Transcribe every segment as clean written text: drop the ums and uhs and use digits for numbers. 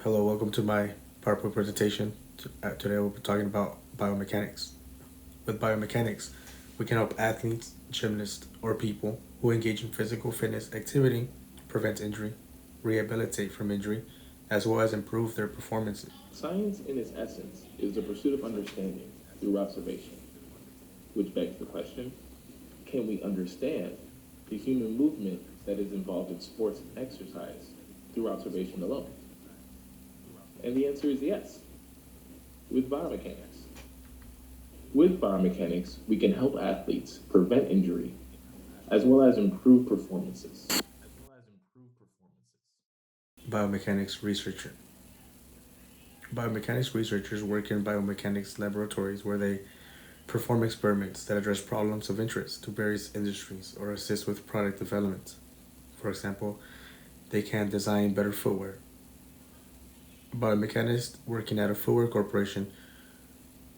Hello, welcome to my PowerPoint presentation. Today we'll be talking about biomechanics. With biomechanics, we can help athletes, gymnasts, or people who engage in physical fitness activity prevent injury, rehabilitate from injury, as well as improve their performances. Science, in its essence, is the pursuit of understanding through observation, which begs the question, can we understand the human movement that is involved in sports and exercise through observation alone? And the answer is yes, with biomechanics. With biomechanics, we can help athletes prevent injury as well as improve performances. Biomechanics researcher. Biomechanics researchers work in biomechanics laboratories where they perform experiments that address problems of interest to various industries or assist with product development. For example, they can design better footwear. Biomechanists working at a footwear corporation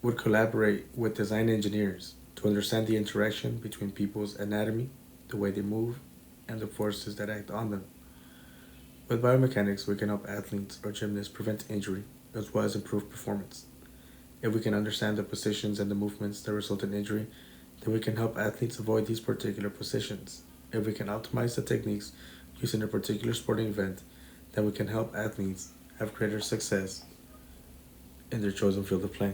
would collaborate with design engineers to understand the interaction between people's anatomy, the way they move, and the forces that act on them. With biomechanics, we can help athletes or gymnasts prevent injury as well as improve performance. If we can understand the positions and the movements that result in injury, then we can help athletes avoid these particular positions. If we can optimize the techniques used in a particular sporting event, then we can help athletes have greater success in their chosen field of play.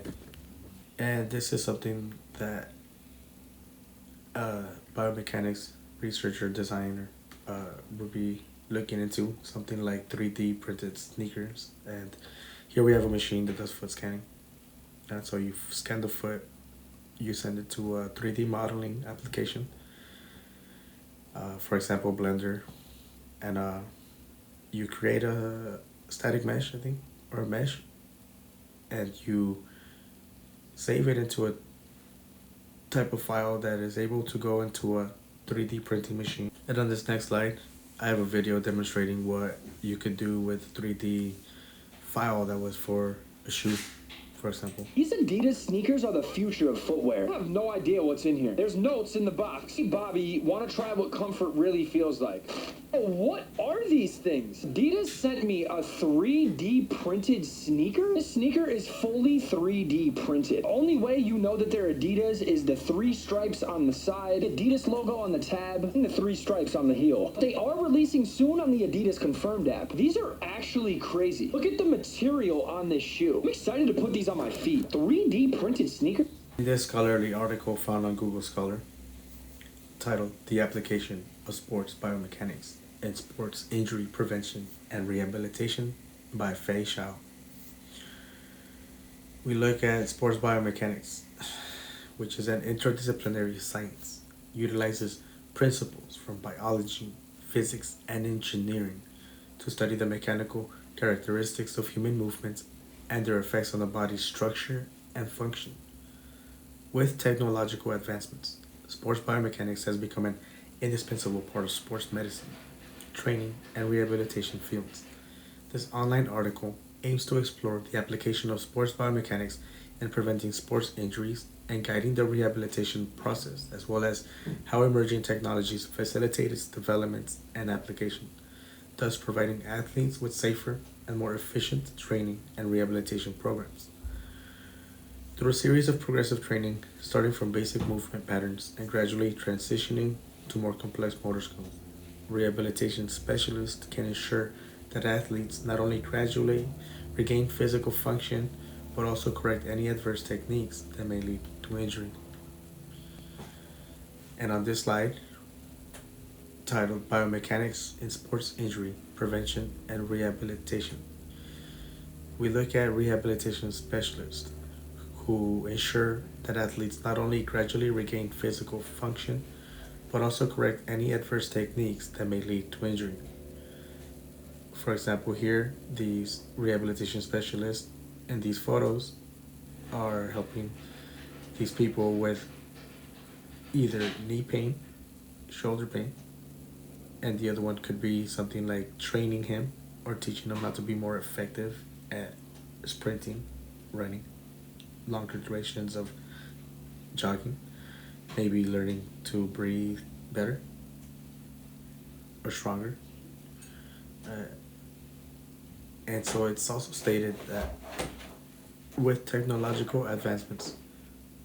And this is something that biomechanics researcher designer would be looking into, something like 3D printed sneakers. And here we have a machine that does foot scanning. And so you scan the foot, you send it to a 3D modeling application, for example, Blender, and you create a static mesh, I think, or a mesh, and you save it into a type of file that is able to go into a 3D printing machine. And on this next slide, I have a video demonstrating what you could do with 3D file that was for a shoe, for example. These Adidas sneakers are the future of footwear. I have no idea what's in here. There's notes in the box. Hey, Bobby, want to try what comfort really feels like? Oh, what are these things? Adidas sent me a 3D printed sneaker? This sneaker is fully 3D printed. Only way you know that they're Adidas is the 3 stripes on the side, Adidas logo on the tab, and the 3 stripes on the heel. They are releasing soon on the Adidas Confirmed app. These are actually crazy. Look at the material on this shoe. I'm excited to put these on my feet. 3D printed sneaker? In this scholarly article found on Google Scholar, titled The Application of Sports Biomechanics in Sports Injury Prevention and Rehabilitation by Fei Xiao. We look at sports biomechanics, which is an interdisciplinary science, utilizes principles from biology, physics, and engineering to study the mechanical characteristics of human movements and their effects on the body's structure and function. With technological advancements, sports biomechanics has become an indispensable part of sports medicine, training, and rehabilitation fields. This online article aims to explore the application of sports biomechanics in preventing sports injuries and guiding the rehabilitation process, as well as how emerging technologies facilitate its development and application, thus providing athletes with safer and more efficient training and rehabilitation programs. Through a series of progressive training, starting from basic movement patterns and gradually transitioning to more complex motor skills, rehabilitation specialists can ensure that athletes not only gradually regain physical function, but also correct any adverse techniques that may lead to injury. And on this slide, titled Biomechanics in Sports Injury Prevention and Rehabilitation, we look at rehabilitation specialists who ensure that athletes not only gradually regain physical function, but also correct any adverse techniques that may lead to injury. For example, here, these rehabilitation specialists in these photos are helping these people with either knee pain, shoulder pain, and the other one could be something like training him or teaching him how to be more effective at sprinting, running, longer durations of jogging, maybe learning to breathe better or stronger. And so it's also stated that with technological advancements,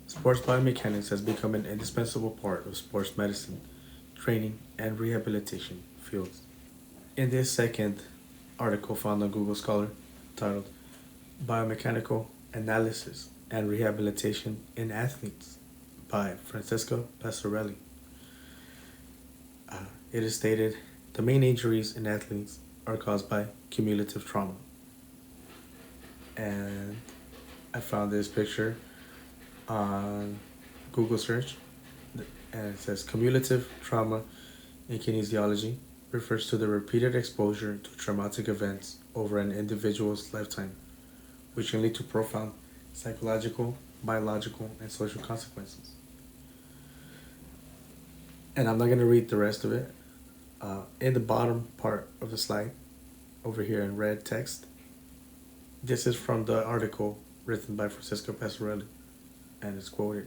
sports biomechanics has become an indispensable part of sports medicine, training, and rehabilitation fields. In this second article found on Google Scholar titled Biomechanical Analysis and Rehabilitation in Athletes by Francesco Passarelli, it is stated the main injuries in athletes are caused by cumulative trauma. And I found this picture on Google search, and it says cumulative trauma in kinesiology refers to the repeated exposure to traumatic events over an individual's lifetime, which can lead to profound psychological, biological, and social consequences. And I'm not going to read the rest of it. In the bottom part of the slide, over here in red text, this is from the article written by Francisco Passarelli, and it's quoted.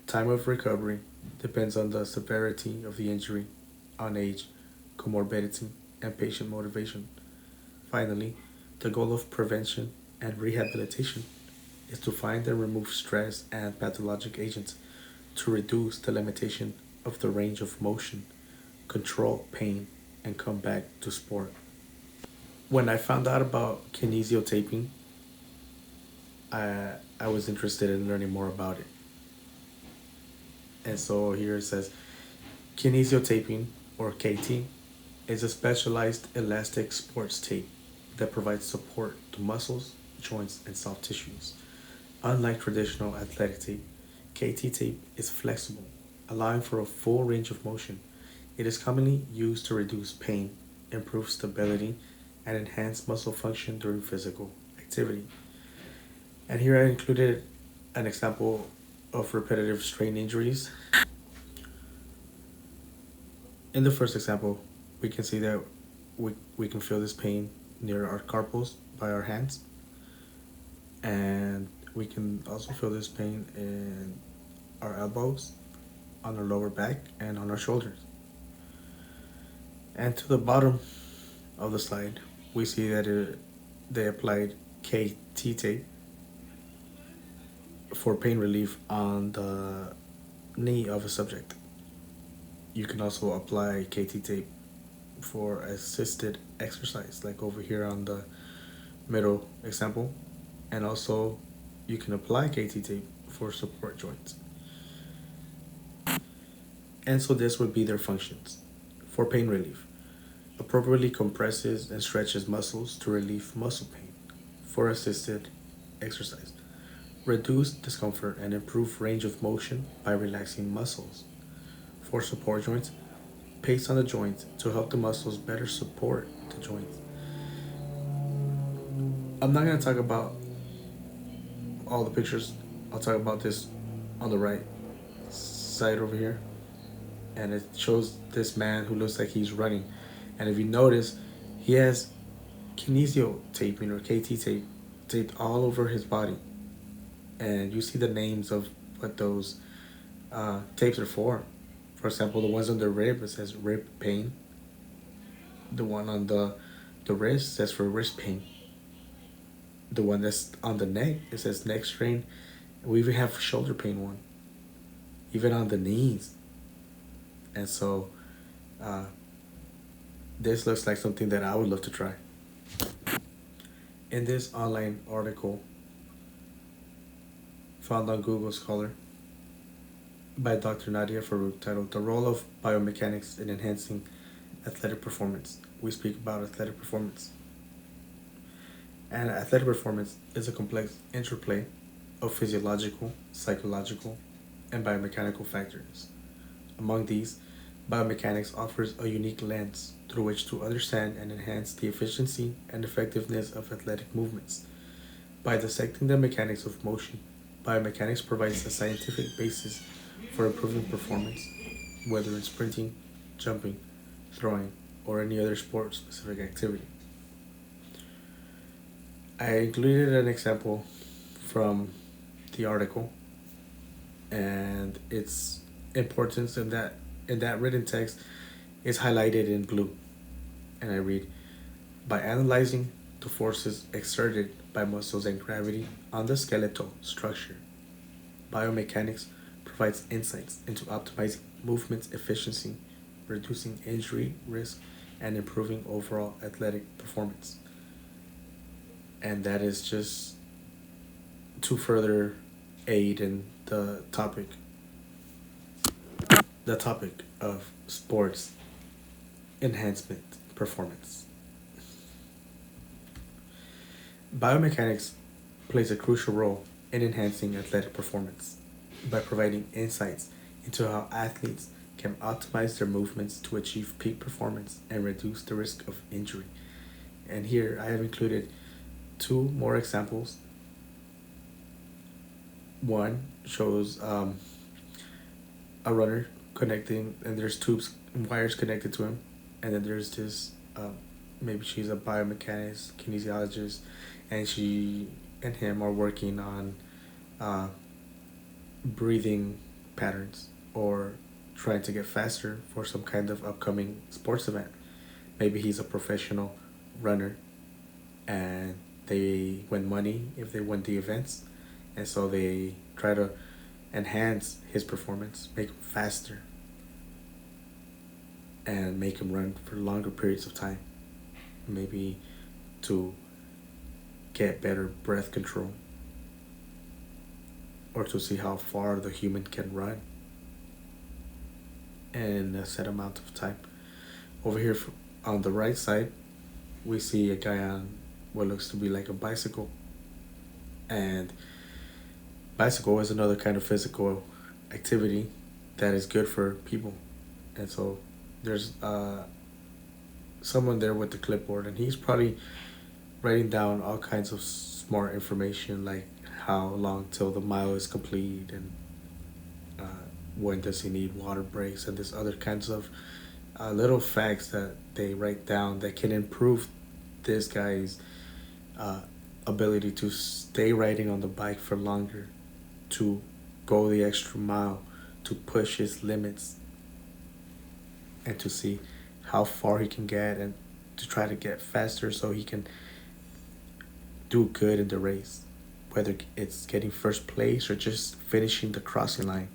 Time of recovery depends on the severity of the injury, on age, comorbidity, and patient motivation. Finally, the goal of prevention and rehabilitation is to find and remove stress and pathologic agents to reduce the limitation of the range of motion, control pain, and come back to sport. When I found out about kinesiotaping, I was interested in learning more about it. And so here it says kinesiotaping, or KT, is a specialized elastic sports tape that provides support to muscles, joints, and soft tissues. Unlike traditional athletic tape, KT tape is flexible, allowing for a full range of motion. It is commonly used to reduce pain, improve stability, and enhance muscle function during physical activity. And here I included an example of repetitive strain injuries. In the first example, we can see that we can feel this pain near our carpals by our hands. And we can also feel this pain in our elbows, on our lower back, and on our shoulders. And to the bottom of the slide, we see that they applied KT tape for pain relief on the knee of a subject. You can also apply KT tape for assisted exercise, like over here on the middle example. And also, you can apply KT tape for support joints. And so this would be their functions. For pain relief, appropriately compresses and stretches muscles to relieve muscle pain. For assisted exercise, reduce discomfort and improve range of motion by relaxing muscles. For support joints, pace on the joint to help the muscles better support the joints. I'm not going to talk about all the pictures. I'll talk about this on the right side over here. And it shows this man who looks like he's running. And if you notice, he has kinesio taping, or KT tape, taped all over his body. And you see the names of what those tapes are for. For example, the ones on the rib, it says rib pain. The one on the wrist says for wrist pain. The one that's on the neck, it says neck strain. We even have shoulder pain one, even on the knees. And so this looks like something that I would love to try. In this online article found on Google Scholar by Dr. Nadia Farouk, titled The Role of Biomechanics in Enhancing Athletic Performance, we speak about athletic performance. And athletic performance is a complex interplay of physiological, psychological, and biomechanical factors. Among these, biomechanics offers a unique lens through which to understand and enhance the efficiency and effectiveness of athletic movements. By dissecting the mechanics of motion, biomechanics provides a scientific basis for improving performance, whether in sprinting, jumping, throwing, or any other sport-specific activity. I included an example from the article and its importance in that written text is highlighted in blue. And I read, By analyzing the forces exerted by muscles and gravity on the skeletal structure, biomechanics provides insights into optimizing movement efficiency, reducing injury risk, and improving overall athletic performance. And that is just to further aid in the topic of sports enhancement performance. Biomechanics plays a crucial role in enhancing athletic performance by providing insights into how athletes can optimize their movements to achieve peak performance and reduce the risk of injury. And here I have included two more examples. One shows a runner connecting, and there's tubes and wires connected to him, and then there's this maybe she's a biomechanist, kinesiologist, and she and him are working on uh, breathing patterns or trying to get faster for some kind of upcoming sports event. Maybe he's a professional runner and they win money if they win the events, and so they try to enhance his performance, make him faster, and make him run for longer periods of time. Maybe to get better breath control or to see how far the human can run in a set amount of time. Over here on the right side, we see a guy on what looks to be like a bicycle. And bicycle is another kind of physical activity that is good for people. And so there's someone there with the clipboard, and he's probably writing down all kinds of smart information like how long till the mile is complete, and uh, when does he need water breaks, and there's other kinds of little facts that they write down that can improve this guy's uh, ability to stay riding on the bike for longer, to go the extra mile, to push his limits, and to see how far he can get, and to try to get faster so he can do good in the race, whether it's getting first place or just finishing the crossing line.